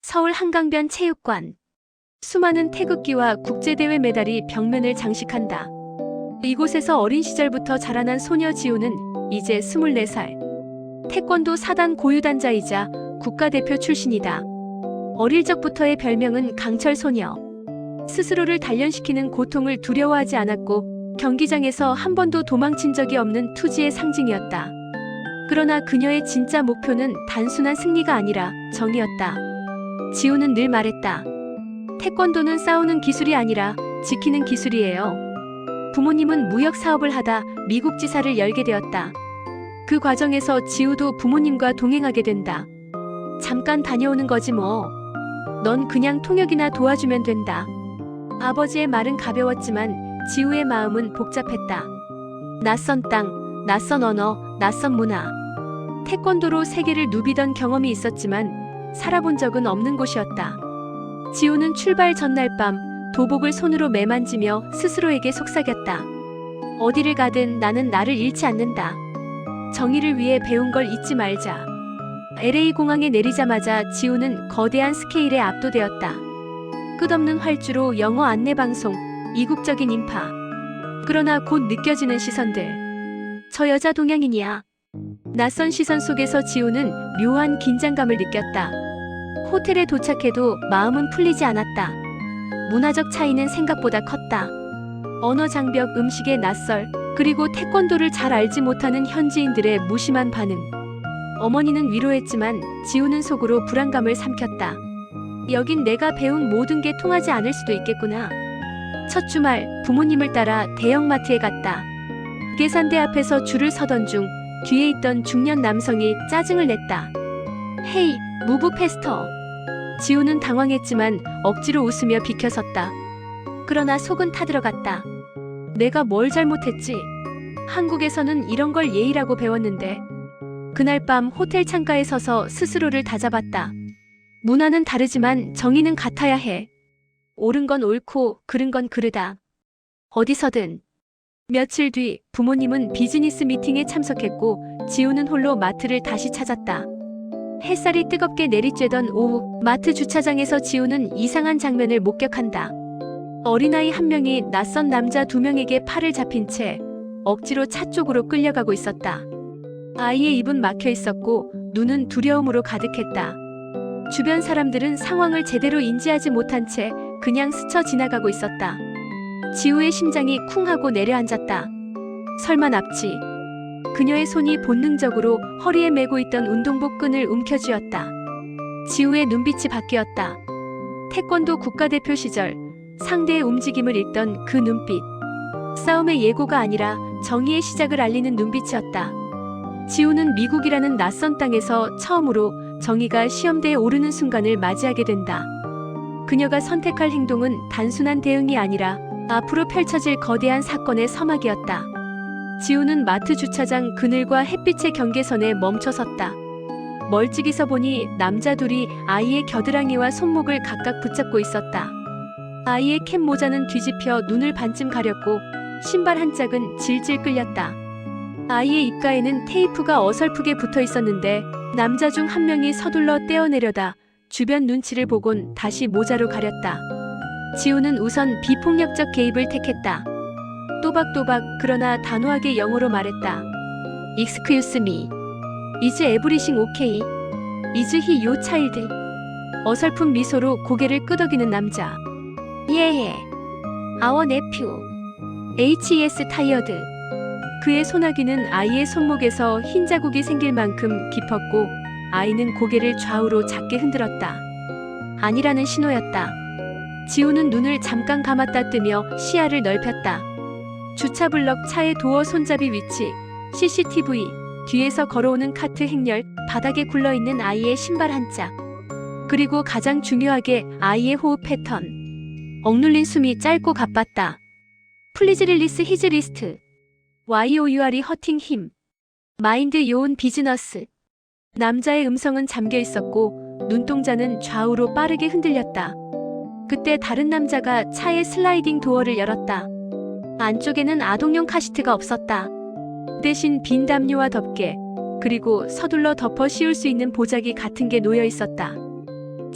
서울 한강변 체육관. 수많은 태극기와 국제대회 메달이 벽면을 장식한다. 이곳에서 어린 시절부터 자라난 소녀 지우는 이제 24살. 태권도 4단 고유단자이자 국가대표 출신이다. 어릴 적부터의 별명은 강철소녀. 스스로를 단련시키는 고통을 두려워하지 않았고 경기장에서 한 번도 도망친 적이 없는 투지의 상징이었다. 그러나 그녀의 진짜 목표는 단순한 승리가 아니라 정의였다. 지우는 늘 말했다. 태권도는 싸우는 기술이 아니라 지키는 기술이에요. 부모님은 무역 사업을 하다 미국 지사를 열게 되었다. 그 과정에서 지우도 부모님과 동행하게 된다. 잠깐 다녀오는 거지 뭐. 넌 그냥 통역이나 도와주면 된다. 아버지의 말은 가벼웠지만 지우의 마음은 복잡했다. 낯선 땅, 낯선 언어, 낯선 문화. 태권도로 세계를 누비던 경험이 있었지만 살아본 적은 없는 곳이었다. 지우는 출발 전날 밤 도복을 손으로 매만지며 스스로에게 속삭였다. 어디를 가든 나는 나를 잃지 않는다. 정의를 위해 배운 걸 잊지 말자. LA 공항에 내리자마자 지우는 거대한 스케일에 압도되었다. 끝없는 활주로 영어 안내방송, 이국적인 인파. 그러나 곧 느껴지는 시선들. 저 여자 동양인이야. 낯선 시선 속에서 지우는 묘한 긴장감을 느꼈다. 호텔에 도착해도 마음은 풀리지 않았다. 문화적 차이는 생각보다 컸다. 언어 장벽, 음식의 낯설, 그리고 태권도를 잘 알지 못하는 현지인들의 무심한 반응. 어머니는 위로했지만 지우는 속으로 불안감을 삼켰다. 여긴 내가 배운 모든 게 통하지 않을 수도 있겠구나. 첫 주말 부모님을 따라 대형마트에 갔다. 계산대 앞에서 줄을 서던 중 뒤에 있던 중년 남성이 짜증을 냈다. 헤이, 무브 페스터. 지우는 당황했지만 억지로 웃으며 비켜섰다. 그러나 속은 타들어갔다. 내가 뭘 잘못했지? 한국에서는 이런 걸 예의라고 배웠는데. 그날 밤 호텔 창가에 서서 스스로를 다잡았다. 문화는 다르지만 정의는 같아야 해. 옳은 건 옳고 그른 건 그르다. 어디서든. 며칠 뒤 부모님은 비즈니스 미팅에 참석했고 지우는 홀로 마트를 다시 찾았다. 햇살이 뜨겁게 내리쬐던 오후, 마트 주차장에서 지우는 이상한 장면을 목격한다. 어린아이 한 명이 낯선 남자 두 명에게 팔을 잡힌 채 억지로 차 쪽으로 끌려가고 있었다. 아이의 입은 막혀 있었고 눈은 두려움으로 가득했다. 주변 사람들은 상황을 제대로 인지하지 못한 채 그냥 스쳐 지나가고 있었다. 지우의 심장이 쿵 하고 내려앉았다. 설마 납치. 그녀의 손이 본능적으로 허리에 메고 있던 운동복 끈을 움켜쥐었다. 지우의 눈빛이 바뀌었다. 태권도 국가대표 시절 상대의 움직임을 읽던 그 눈빛. 싸움의 예고가 아니라 정의의 시작을 알리는 눈빛이었다. 지우는 미국이라는 낯선 땅에서 처음으로 정의가 시험대에 오르는 순간을 맞이하게 된다. 그녀가 선택할 행동은 단순한 대응이 아니라 앞으로 펼쳐질 거대한 사건의 서막이었다. 지우는 마트 주차장 그늘과 햇빛의 경계선에 멈춰섰다. 멀찍이서 보니 남자 둘이 아이의 겨드랑이와 손목을 각각 붙잡고 있었다. 아이의 캡 모자는 뒤집혀 눈을 반쯤 가렸고 신발 한 짝은 질질 끌렸다. 아이의 입가에는 테이프가 어설프게 붙어 있었는데 남자 중 한 명이 서둘러 떼어내려다 주변 눈치를 보곤 다시 모자로 가렸다. 지우는 우선 비폭력적 개입을 택했다. 또박또박 그러나 단호하게 영어로 말했다. Excuse me. Is everything okay? Is he your child? 어설픈 미소로 고개를 끄덕이는 남자. Yeah. Our nephew. He is tired. 그의 소나기는 아이의 손목에서 흰 자국이 생길 만큼 깊었고 아이는 고개를 좌우로 작게 흔들었다. 아니라는 신호였다. 지우는 눈을 잠깐 감았다 뜨며 시야를 넓혔다. 주차 블럭 차의 도어 손잡이 위치, CCTV, 뒤에서 걸어오는 카트 행렬, 바닥에 굴러있는 아이의 신발 한 짝. 그리고 가장 중요하게 아이의 호흡 패턴. 억눌린 숨이 짧고 가빴다. Please release his wrist. YOURE hurting him. Mind your own business. 남자의 음성은 잠겨 있었고 눈동자는 좌우로 빠르게 흔들렸다. 그때 다른 남자가 차의 슬라이딩 도어를 열었다. 안쪽에는 아동용 카시트가 없었다. 대신 빈 담요와 덮개, 그리고 서둘러 덮어 씌울 수 있는 보자기 같은 게 놓여 있었다.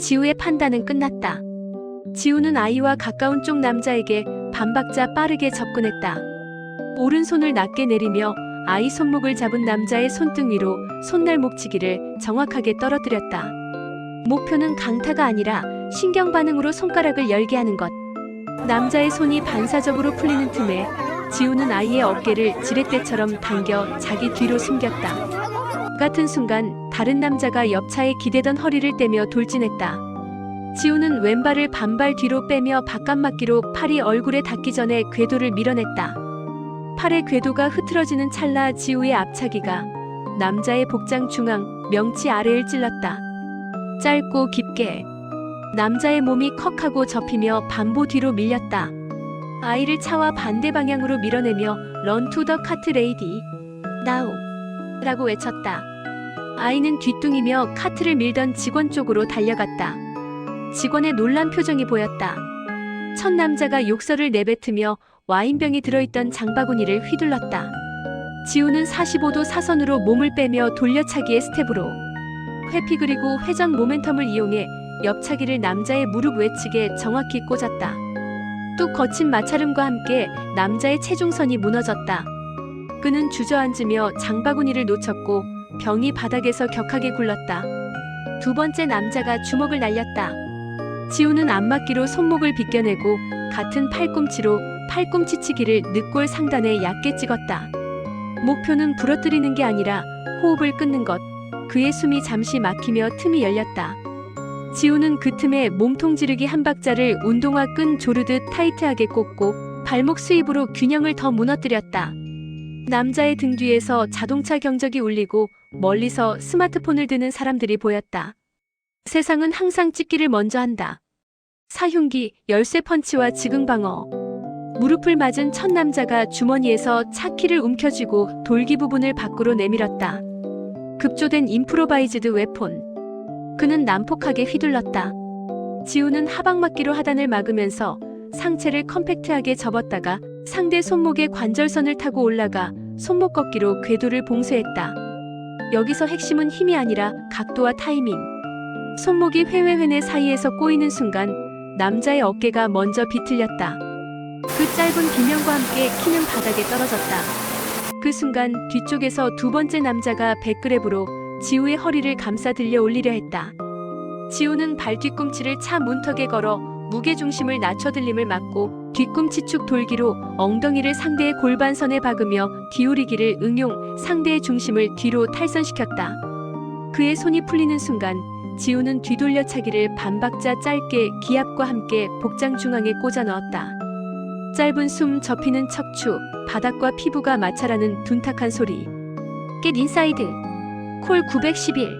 지우의 판단은 끝났다. 지우는 아이와 가까운 쪽 남자에게 반박자 빠르게 접근했다. 오른손을 낮게 내리며 아이 손목을 잡은 남자의 손등 위로 손날목치기를 정확하게 떨어뜨렸다. 목표는 강타가 아니라 신경 반응으로 손가락을 열게 하는 것. 남자의 손이 반사적으로 풀리는 틈에 지우는 아이의 어깨를 지렛대처럼 당겨 자기 뒤로 숨겼다. 같은 순간 다른 남자가 옆차에 기대던 허리를 떼며 돌진했다. 지우는 왼발을 반발 뒤로 빼며 바깥맞기로 팔이 얼굴에 닿기 전에 궤도를 밀어냈다. 팔의 궤도가 흐트러지는 찰나 지우의 앞차기가 남자의 복장 중앙 명치 아래를 찔렀다. 짧고 깊게 남자의 몸이 컥하고 접히며 반보 뒤로 밀렸다. 아이를 차와 반대 방향으로 밀어내며 런 투 더 카트 레이디 나우 라고 외쳤다. 아이는 뒤뚱이며 카트를 밀던 직원 쪽으로 달려갔다. 직원의 놀란 표정이 보였다. 첫 남자가 욕설을 내뱉으며 와인병이 들어있던 장바구니를 휘둘렀다. 지우는 45도 사선으로 몸을 빼며 돌려차기의 스텝으로 회피 그리고 회전 모멘텀을 이용해 옆차기를 남자의 무릎 외측에 정확히 꽂았다. 뚝 거친 마찰음과 함께 남자의 체중선이 무너졌다. 그는 주저앉으며 장바구니를 놓쳤고 병이 바닥에서 격하게 굴렀다. 두 번째 남자가 주먹을 날렸다. 지우는 안맞기로 손목을 비껴내고 같은 팔꿈치로 팔꿈치치기를 늑골 상단에 얕게 찍었다. 목표는 부러뜨리는 게 아니라 호흡을 끊는 것. 그의 숨이 잠시 막히며 틈이 열렸다. 지우는 그 틈에 몸통 지르기 한 박자를 운동화 끈 조르듯 타이트하게 꽂고 발목 스윕으로 균형을 더 무너뜨렸다. 남자의 등 뒤에서 자동차 경적이 울리고 멀리서 스마트폰을 드는 사람들이 보였다. 세상은 항상 찍기를 먼저 한다. 사흉기, 열쇠 펀치와 지긍방어. 무릎을 맞은 첫 남자가 주머니에서 차키를 움켜쥐고 돌기 부분을 밖으로 내밀었다. 급조된 임프로바이즈드 웨폰. 그는 난폭하게 휘둘렀다. 지우는 하방맞기로 하단을 막으면서 상체를 컴팩트하게 접었다가 상대 손목의 관절선을 타고 올라가 손목 꺾기로 궤도를 봉쇄했다. 여기서 핵심은 힘이 아니라 각도와 타이밍. 손목이 회회회내 사이에서 꼬이는 순간 남자의 어깨가 먼저 비틀렸다. 그 짧은 비명과 함께 키는 바닥에 떨어졌다. 그 순간 뒤쪽에서 두 번째 남자가 백그랩으로 지우의 허리를 감싸 들려 올리려 했다. 지우는 발 뒤꿈치를 차 문턱에 걸어 무게중심을 낮춰 들림을 막고 뒤꿈치 축 돌기로 엉덩이를 상대의 골반선에 박으며 기울이기를 응용 상대의 중심을 뒤로 탈선시켰다. 그의 손이 풀리는 순간 지우는 뒤돌려차기를 반박자 짧게 기압과 함께 복장 중앙에 꽂아 넣었다. 짧은 숨 접히는 척추, 바닥과 피부가 마찰하는 둔탁한 소리. Get inside. 콜 911.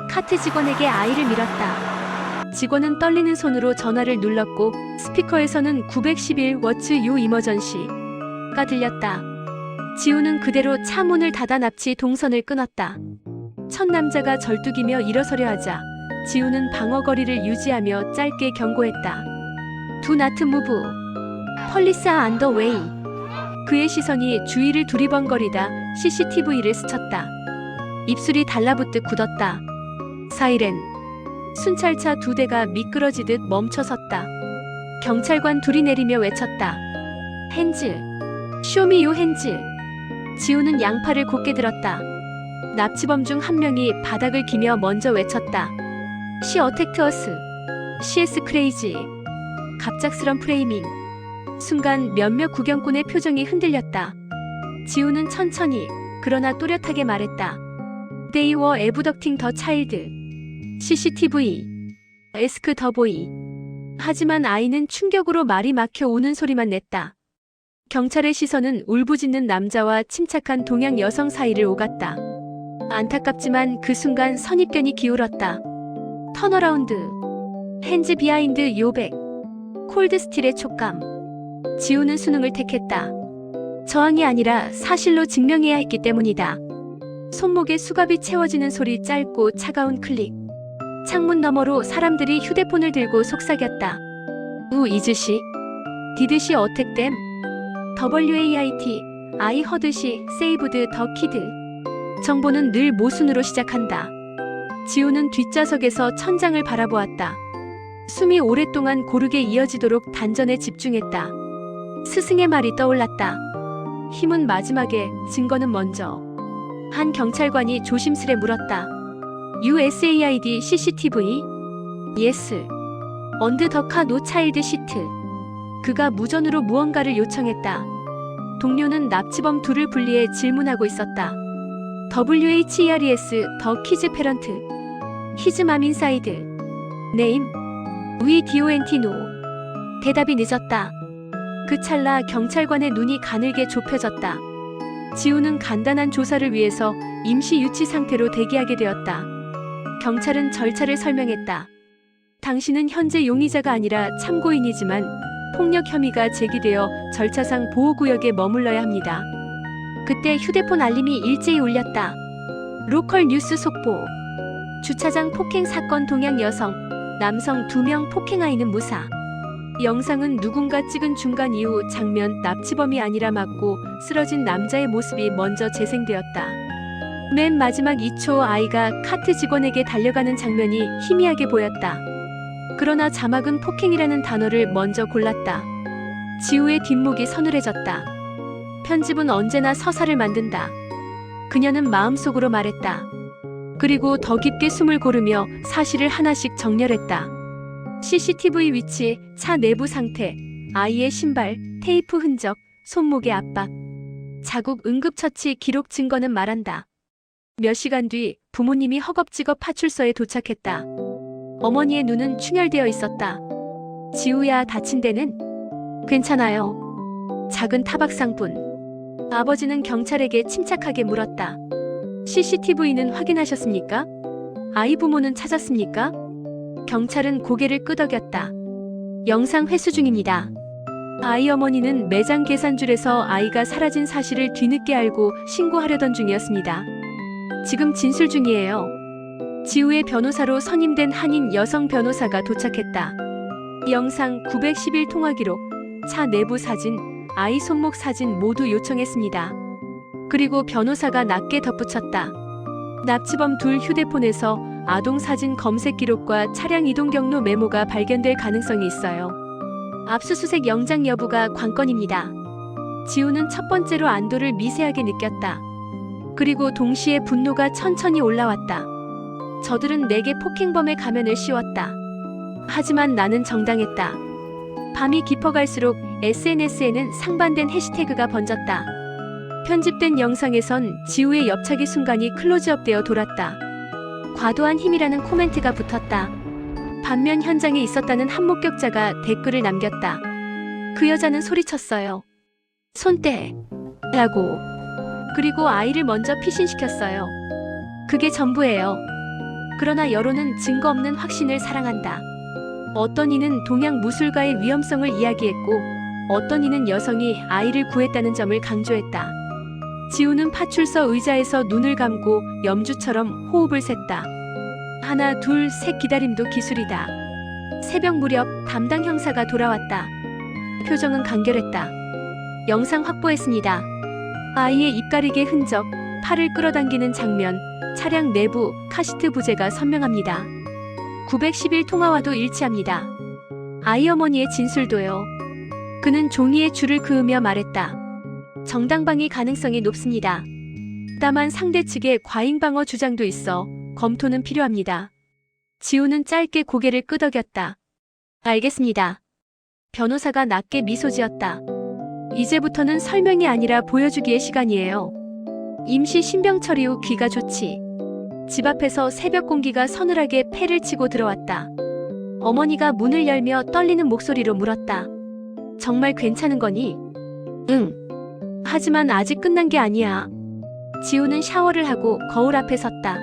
카트 직원에게 아이를 밀었다. 직원은 떨리는 손으로 전화를 눌렀고 스피커에서는 911 What's your emergency가 들렸다. 지우는 그대로 차 문을 닫아 납치 동선을 끊었다. 첫 남자가 절뚝이며 일어서려 하자 지우는 방어거리를 유지하며 짧게 경고했다. Do not move. Police are on the way. 그의 시선이 주위를 두리번거리다 CCTV를 스쳤다. 입술이 달라붙듯 굳었다. 사이렌. 순찰차 두 대가 미끄러지듯 멈춰섰다. 경찰관 둘이 내리며 외쳤다. 핸즈. 쇼미 요 핸즈. 지우는 양팔을 곧게 들었다. 납치범 중 한 명이 바닥을 기며 먼저 외쳤다. She attacked us. She is crazy. 갑작스런 프레이밍. 순간 몇몇 구경꾼의 표정이 흔들렸다. 지우는 천천히 그러나 또렷하게 말했다. They were abducting the child. CCTV. Ask the boy. 하지만 아이는 충격으로 말이 막혀 오는 소리만 냈다. 경찰의 시선은 울부짖는 남자와 침착한 동양 여성 사이를 오갔다. 안타깝지만 그 순간 선입견이 기울었다. 턴어라운드. 핸즈 비하인드 요백. 콜드 스틸의 촉감. 지우는 수능을 택했다. 저항이 아니라 사실로 증명해야 했기 때문이다. 손목에 수갑이 채워지는 소리 짧고 차가운 클릭. 창문 너머로 사람들이 휴대폰을 들고 속삭였다. 이즈시? 디드시 어택댐? WAIT, I heard she saved the kid. 정보는 늘 모순으로 시작한다. 지우는 뒷좌석에서 천장을 바라보았다. 숨이 오랫동안 고르게 이어지도록 단전에 집중했다. 스승의 말이 떠올랐다. 힘은 마지막에, 증거는 먼저. 한 경찰관이 조심스레 물었다. USAID CCTV? Yes. 언드 더 카 노 차일드 시트. 그가 무전으로 무언가를 요청했다. 동료는 납치범 둘을 분리해 질문하고 있었다. WHERES 더 키즈 페런트. 히즈 맘 인사이드. 네임. 위 DONT 노. 대답이 늦었다. 그 찰나 경찰관의 눈이 가늘게 좁혀졌다. 지우는 간단한 조사를 위해서 임시 유치 상태로 대기하게 되었다. 경찰은 절차를 설명했다. 당신은 현재 용의자가 아니라 참고인이지만 폭력 혐의가 제기되어 절차상 보호구역에 머물러야 합니다. 그때 휴대폰 알림이 일제히 울렸다. 로컬 뉴스 속보. 주차장 폭행 사건 동양 여성, 남성 2명 폭행 아이는 무사. 영상은 누군가 찍은 중간 이후 장면 납치범이 아니라 맞고 쓰러진 남자의 모습이 먼저 재생되었다. 맨 마지막 2초 아이가 카트 직원에게 달려가는 장면이 희미하게 보였다. 그러나 자막은 폭행이라는 단어를 먼저 골랐다. 지우의 뒷목이 서늘해졌다. 편집은 언제나 서사를 만든다. 그녀는 마음속으로 말했다. 그리고 더 깊게 숨을 고르며 사실을 하나씩 정렬했다. CCTV 위치, 차 내부 상태, 아이의 신발, 테이프 흔적, 손목의 압박, 자국 응급처치 기록 증거는 말한다. 몇 시간 뒤 부모님이 허겁지겁 파출소에 도착했다. 어머니의 눈은 충혈되어 있었다. 지우야, 다친 데는? 괜찮아요. 작은 타박상뿐. 아버지는 경찰에게 침착하게 물었다. CCTV는 확인하셨습니까? 아이 부모는 찾았습니까? 경찰은 고개를 끄덕였다. 영상 회수 중입니다. 아이 어머니는 매장 계산줄에서 아이가 사라진 사실을 뒤늦게 알고 신고하려던 중이었습니다. 지금 진술 중이에요. 지우의 변호사로 선임된 한인 여성 변호사가 도착했다. 영상 911 통화 기록, 차 내부 사진, 아이 손목 사진 모두 요청했습니다. 그리고 변호사가 낮게 덧붙였다. 납치범 둘 휴대폰에서 아동 사진 검색 기록과 차량 이동 경로 메모가 발견될 가능성이 있어요. 압수수색 영장 여부가 관건입니다. 지우는 첫 번째로 안도를 미세하게 느꼈다. 그리고 동시에 분노가 천천히 올라왔다. 저들은 내게 폭행범의 가면을 씌웠다. 하지만 나는 정당했다. 밤이 깊어갈수록 SNS에는 상반된 해시태그가 번졌다. 편집된 영상에선 지우의 옆차기 순간이 클로즈업되어 돌았다. 과도한 힘이라는 코멘트가 붙었다. 반면 현장에 있었다는 한 목격자가 댓글을 남겼다. 그 여자는 소리쳤어요. 손대! 라고. 그리고 아이를 먼저 피신시켰어요. 그게 전부예요. 그러나 여론은 증거 없는 확신을 사랑한다. 어떤 이는 동양 무술가의 위험성을 이야기했고 어떤 이는 여성이 아이를 구했다는 점을 강조했다. 지우는 파출소 의자에서 눈을 감고 염주처럼 호흡을 셌다. 하나, 둘, 셋 기다림도 기술이다. 새벽 무렵 담당 형사가 돌아왔다. 표정은 간결했다. 영상 확보했습니다. 아이의 입가리개 흔적, 팔을 끌어당기는 장면, 차량 내부, 카시트 부재가 선명합니다. 911 통화와도 일치합니다. 아이 어머니의 진술도요. 그는 종이에 줄을 그으며 말했다. 정당방위 가능성이 높습니다. 다만 상대 측의 과잉방어 주장도 있어 검토는 필요합니다. 지우는 짧게 고개를 끄덕였다. 알겠습니다. 변호사가 낮게 미소 지었다. 이제부터는 설명이 아니라 보여주기의 시간이에요. 임시 신병 처리 후 귀가 조치. 집 앞에서 새벽 공기가 서늘하게 패를 치고 들어왔다. 어머니가 문을 열며 떨리는 목소리로 물었다. 정말 괜찮은 거니? 응. 하지만 아직 끝난 게 아니야. 지우는 샤워를 하고 거울 앞에 섰다.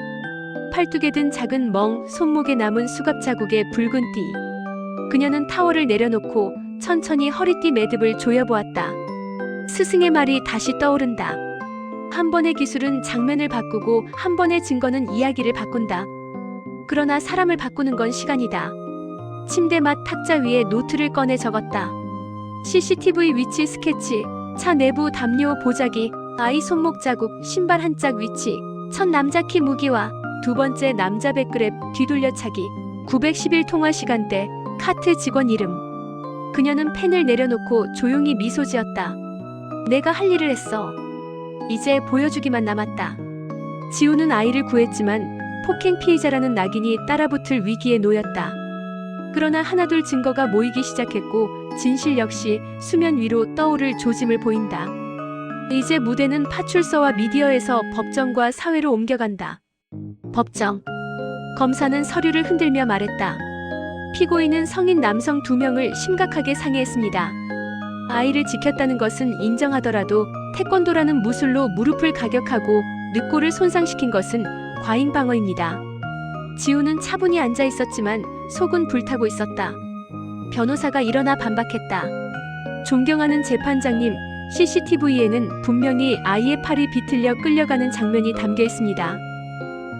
팔뚝에 든 작은 멍, 손목에 남은 수갑 자국에 붉은 띠. 그녀는 타월을 내려놓고 천천히 허리띠 매듭을 조여보았다. 스승의 말이 다시 떠오른다. 한 번의 기술은 장면을 바꾸고 한 번의 증거는 이야기를 바꾼다. 그러나 사람을 바꾸는 건 시간이다. 침대 밑 탁자 위에 노트를 꺼내 적었다. CCTV 위치 스케치, 차 내부 담요 보자기, 아이 손목 자국, 신발 한 짝 위치, 첫 남자 키 무기와 두 번째 남자 백그랩 뒤돌려차기 911 통화 시간대 카트 직원 이름. 그녀는 펜을 내려놓고 조용히 미소 지었다. 내가 할 일을 했어. 이제 보여주기만 남았다. 지우는 아이를 구했지만 폭행 피해자라는 낙인이 따라붙을 위기에 놓였다. 그러나 하나둘 증거가 모이기 시작했고 진실 역시 수면 위로 떠오를 조짐을 보인다. 이제 무대는 파출소와 미디어에서 법정과 사회로 옮겨간다. 법정. 검사는 서류를 흔들며 말했다. 피고인은 성인 남성 2명을 심각하게 상해했습니다. 아이를 지켰다는 것은 인정하더라도 태권도라는 무술로 무릎을 가격하고 늑골을 손상시킨 것은 과잉 방어입니다. 지우는 차분히 앉아 있었지만 속은 불타고 있었다. 변호사가 일어나 반박했다. 존경하는 재판장님, CCTV에는 분명히 아이의 팔이 비틀려 끌려가는 장면이 담겨 있습니다.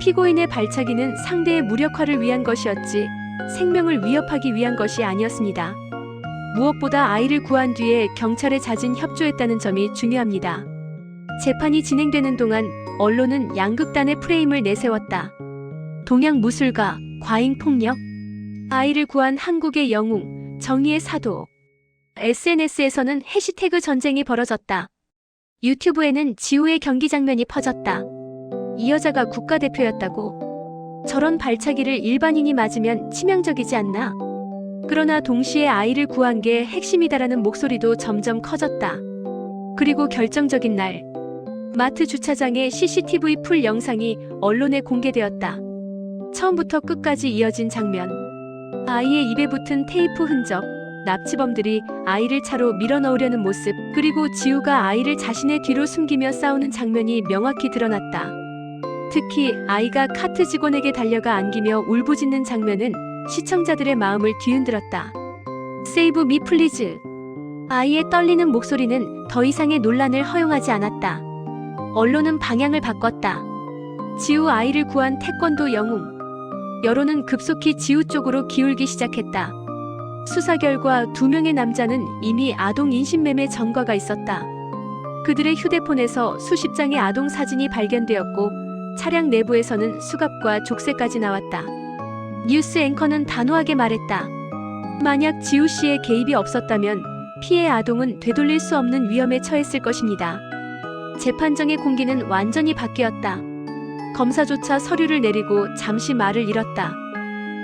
피고인의 발차기는 상대의 무력화를 위한 것이었지 생명을 위협하기 위한 것이 아니었습니다. 무엇보다 아이를 구한 뒤에 경찰에 잦은 협조했다는 점이 중요합니다. 재판이 진행되는 동안 언론은 양극단의 프레임을 내세웠다. 동양 무술가, 과잉 폭력, 아이를 구한 한국의 영웅, 정의의 사도. SNS에서는 해시태그 전쟁이 벌어졌다. 유튜브에는 지우의 경기 장면이 퍼졌다. 이 여자가 국가대표였다고. 저런 발차기를 일반인이 맞으면 치명적이지 않나? 그러나 동시에 아이를 구한 게 핵심이다라는 목소리도 점점 커졌다. 그리고 결정적인 날, 마트 주차장의 CCTV 풀 영상이 언론에 공개되었다. 처음부터 끝까지 이어진 장면. 아이의 입에 붙은 테이프 흔적, 납치범들이 아이를 차로 밀어넣으려는 모습, 그리고 지우가 아이를 자신의 뒤로 숨기며 싸우는 장면이 명확히 드러났다. 특히 아이가 카트 직원에게 달려가 안기며 울부짖는 장면은 시청자들의 마음을 뒤흔들었다. Save me please. 아이의 떨리는 목소리는 더 이상의 논란을 허용하지 않았다. 언론은 방향을 바꿨다. 지우 아이를 구한 태권도 영웅. 여론은 급속히 지우 쪽으로 기울기 시작했다. 수사 결과 2명의 남자는 이미 아동 인신매매 전과가 있었다. 그들의 휴대폰에서 수십 장의 아동 사진이 발견되었고 차량 내부에서는 수갑과 족쇄까지 나왔다. 뉴스 앵커는 단호하게 말했다. 만약 지우 씨의 개입이 없었다면 피해 아동은 되돌릴 수 없는 위험에 처했을 것입니다. 재판정의 공기는 완전히 바뀌었다. 검사조차 서류를 내리고 잠시 말을 잃었다.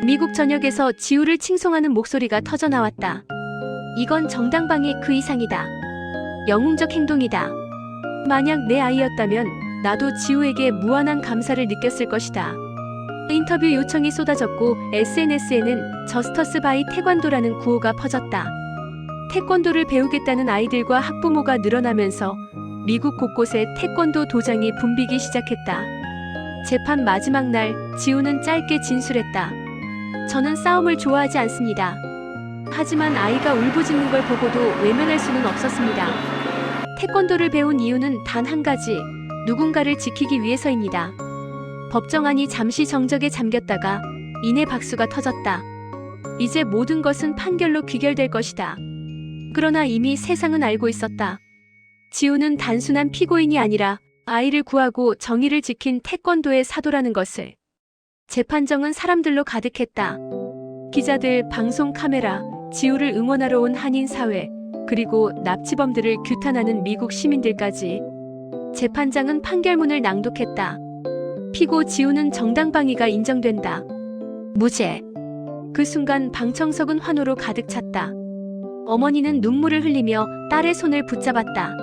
미국 전역에서 지우를 칭송하는 목소리가 터져나왔다. 이건 정당방위 그 이상이다. 영웅적 행동이다. 만약 내 아이였다면 나도 지우에게 무한한 감사를 느꼈을 것이다. 인터뷰 요청이 쏟아졌고 SNS에는 저스터스 바이 태권도라는 구호가 퍼졌다. 태권도를 배우겠다는 아이들과 학부모가 늘어나면서 미국 곳곳에 태권도 도장이 붐비기 시작했다. 재판 마지막 날 지우는 짧게 진술했다. 저는 싸움을 좋아하지 않습니다. 하지만 아이가 울부짖는 걸 보고도 외면할 수는 없었습니다. 태권도를 배운 이유는 단 한 가지, 누군가를 지키기 위해서입니다. 법정안이 잠시 정적에 잠겼다가 이내 박수가 터졌다. 이제 모든 것은 판결로 귀결될 것이다. 그러나 이미 세상은 알고 있었다. 지우는 단순한 피고인이 아니라 아이를 구하고 정의를 지킨 태권도의 사도라는 것을. 재판정은 사람들로 가득했다. 기자들, 방송 카메라, 지우를 응원하러 온 한인 사회, 그리고 납치범들을 규탄하는 미국 시민들까지. 재판장은 판결문을 낭독했다. 피고 지우는 정당방위가 인정된다. 무죄. 그 순간 방청석은 환호로 가득 찼다. 어머니는 눈물을 흘리며 딸의 손을 붙잡았다.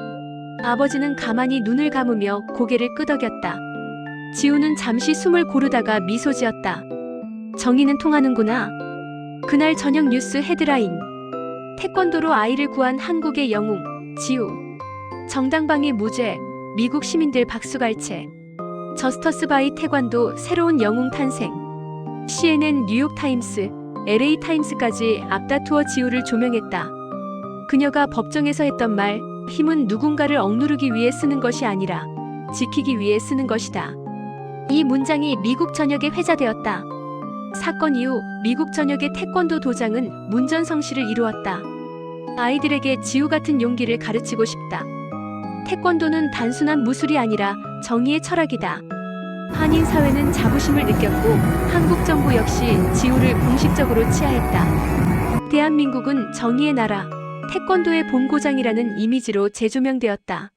아버지는 가만히 눈을 감으며 고개를 끄덕였다. 지우는 잠시 숨을 고르다가 미소 지었다. 정의는 통하는구나. 그날 저녁 뉴스 헤드라인. 태권도로 아이를 구한 한국의 영웅, 지우. 정당방위 무죄, 미국 시민들 박수갈채. 저스터스 바이 태권도 새로운 영웅 탄생. CNN, 뉴욕타임스, LA타임스까지 앞다투어 지우를 조명했다. 그녀가 법정에서 했던 말, 힘은 누군가를 억누르기 위해 쓰는 것이 아니라 지키기 위해 쓰는 것이다. 이 문장이 미국 전역에 회자되었다. 사건 이후 미국 전역의 태권도 도장은 문전성시를 이루었다. 아이들에게 지우 같은 용기를 가르치고 싶다. 태권도는 단순한 무술이 아니라 정의의 철학이다. 한인 사회는 자부심을 느꼈고 한국 정부 역시 지우를 공식적으로 치하했다. 대한민국은 정의의 나라, 태권도의 본고장이라는 이미지로 재조명되었다.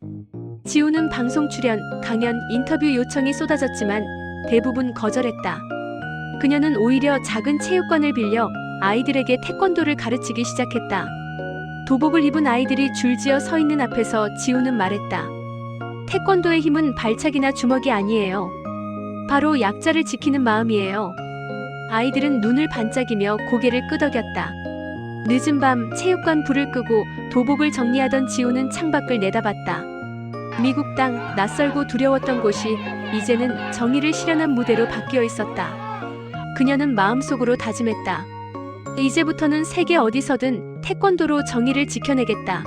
지우는 방송 출연, 강연, 인터뷰 요청이 쏟아졌지만 대부분 거절했다. 그녀는 오히려 작은 체육관을 빌려 아이들에게 태권도를 가르치기 시작했다. 도복을 입은 아이들이 줄지어 서 있는 앞에서 지우는 말했다. 태권도의 힘은 발차기나 주먹이 아니에요. 바로 약자를 지키는 마음이에요. 아이들은 눈을 반짝이며 고개를 끄덕였다. 늦은 밤 체육관 불을 끄고 도복을 정리하던 지우는 창밖을 내다봤다. 미국 땅, 낯설고 두려웠던 곳이 이제는 정의를 실현한 무대로 바뀌어 있었다. 그녀는 마음속으로 다짐했다. 이제부터는 세계 어디서든 태권도로 정의를 지켜내겠다.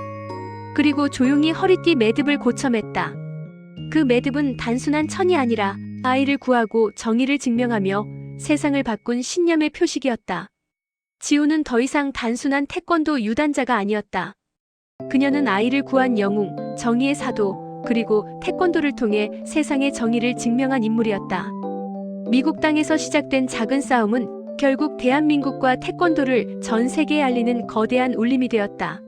그리고 조용히 허리띠 매듭을 고쳐맸다. 그 매듭은 단순한 천이 아니라 아이를 구하고 정의를 증명하며 세상을 바꾼 신념의 표식이었다. 지우는 더 이상 단순한 태권도 유단자가 아니었다. 그녀는 아이를 구한 영웅, 정의의 사도, 그리고 태권도를 통해 세상의 정의를 증명한 인물이었다. 미국 땅에서 시작된 작은 싸움은 결국 대한민국과 태권도를 전 세계에 알리는 거대한 울림이 되었다.